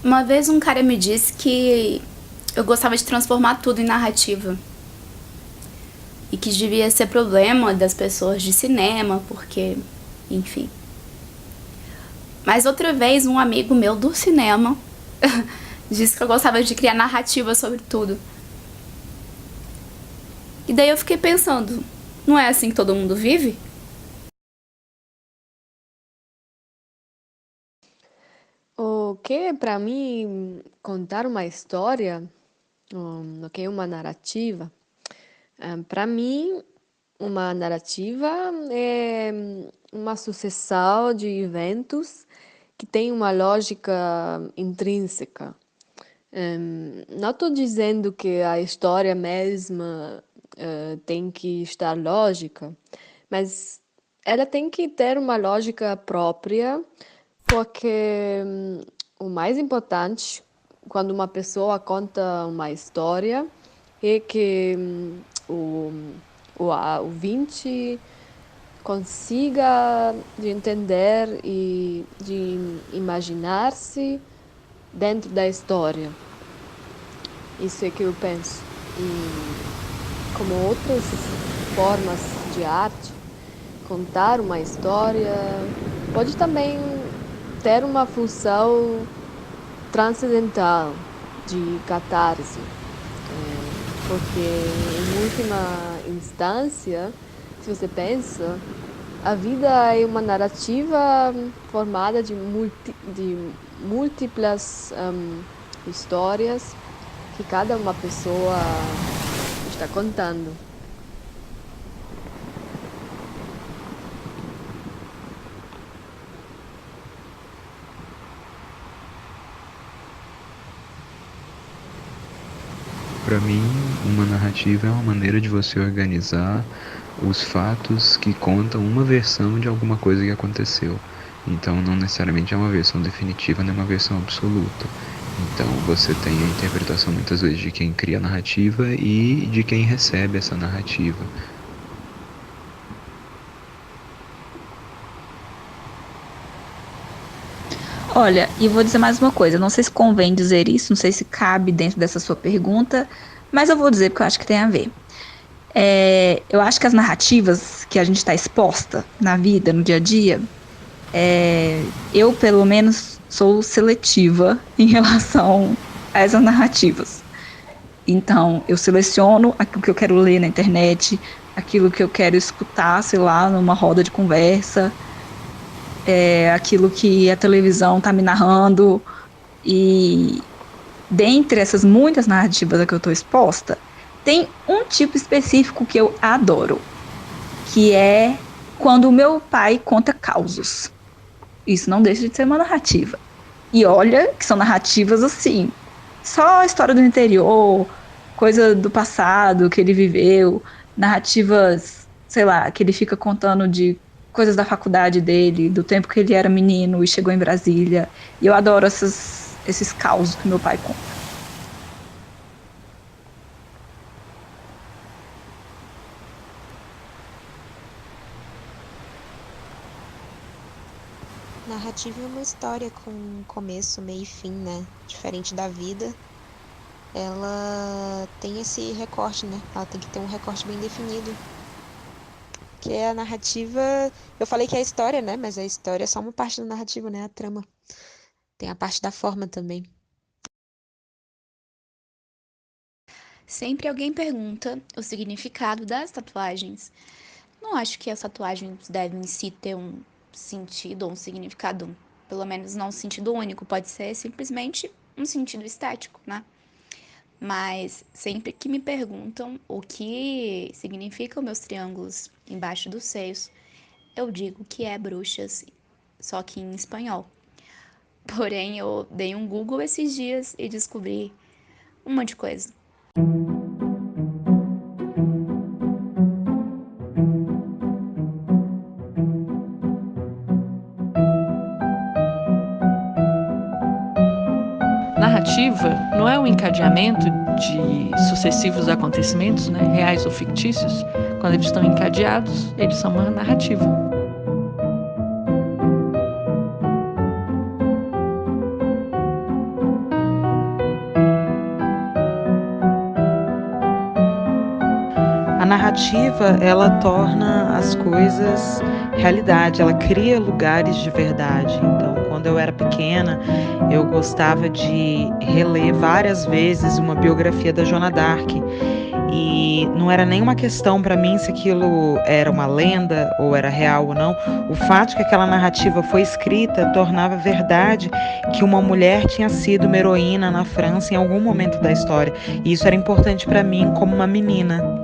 Uma vez um cara me disse que eu gostava de transformar tudo em narrativa. E que devia ser problema das pessoas de cinema, porque, enfim. Mas outra vez um amigo meu do cinema disse que eu gostava de criar narrativa sobre tudo. E daí eu fiquei pensando, não é assim que todo mundo vive? O que para mim contar uma história, o que é uma narrativa? Para mim, uma narrativa é uma sucessão de eventos que tem uma lógica intrínseca. Não estou dizendo que a história mesma tem que estar lógica, mas ela tem que ter uma lógica própria, porque o mais importante quando uma pessoa conta uma história é que o, o ouvinte consiga de entender e de imaginar-se dentro da história. Isso é que eu penso. E como outras formas de arte, contar uma história pode também ter uma função transcendental de catarse, porque em última instância, se você pensa, a vida é uma narrativa formada de múltiplas histórias que cada uma pessoa está contando. Para mim, uma narrativa é uma maneira de você organizar os fatos que contam uma versão de alguma coisa que aconteceu. Então, não necessariamente é uma versão definitiva, nem uma versão absoluta. Então, você tem a interpretação muitas vezes de quem cria a narrativa e de quem recebe essa narrativa. Olha, e vou dizer mais uma coisa. Não sei se convém dizer isso, não sei se cabe dentro dessa sua pergunta, mas eu vou dizer porque eu acho que tem a ver. Eu acho que as narrativas que a gente está exposta na vida, no dia a dia, eu pelo menos sou seletiva em relação a essas narrativas. Então, eu seleciono aquilo que eu quero ler na internet, aquilo que eu quero escutar, sei lá, numa roda de conversa, aquilo que a televisão está me narrando. E dentre essas muitas narrativas a que eu estou exposta, tem um tipo específico que eu adoro, que é quando o meu pai conta causos. Isso não deixa de ser uma narrativa. E olha que são narrativas assim, só a história do interior, coisa do passado que ele viveu, narrativas, sei lá, que ele fica contando de coisas da faculdade dele, do tempo que ele era menino e chegou em Brasília. E eu adoro esses causos que meu pai conta. Narrativa é uma história com começo, meio e fim, né? Diferente da vida, ela tem esse recorte, né? Ela tem que ter um recorte bem definido. Que é a narrativa. Eu falei que é a história, né? Mas a história é só uma parte da narrativa, né? A trama. Tem a parte da forma também. Sempre alguém pergunta o significado das tatuagens. Não acho que as tatuagens devem em si ter um sentido ou um significado, pelo menos não um sentido único, pode ser simplesmente um sentido estético, né? Mas sempre que me perguntam o que significam meus triângulos embaixo dos seios, eu digo que é bruxas, só que em espanhol. Porém, eu dei um Google esses dias e descobri um monte de coisa. Narrativa não é um encadeamento de sucessivos acontecimentos, né, reais ou fictícios. Quando eles estão encadeados, eles são uma narrativa. narrativa, ela torna as coisas realidade, ela cria lugares de verdade. Então, quando eu era pequena, eu gostava de reler várias vezes uma biografia da Joana d'Arc. E não era nenhuma questão para mim se aquilo era uma lenda ou era real ou não. O fato de que aquela narrativa foi escrita tornava verdade que uma mulher tinha sido uma heroína na França em algum momento da história. E isso era importante para mim como uma menina.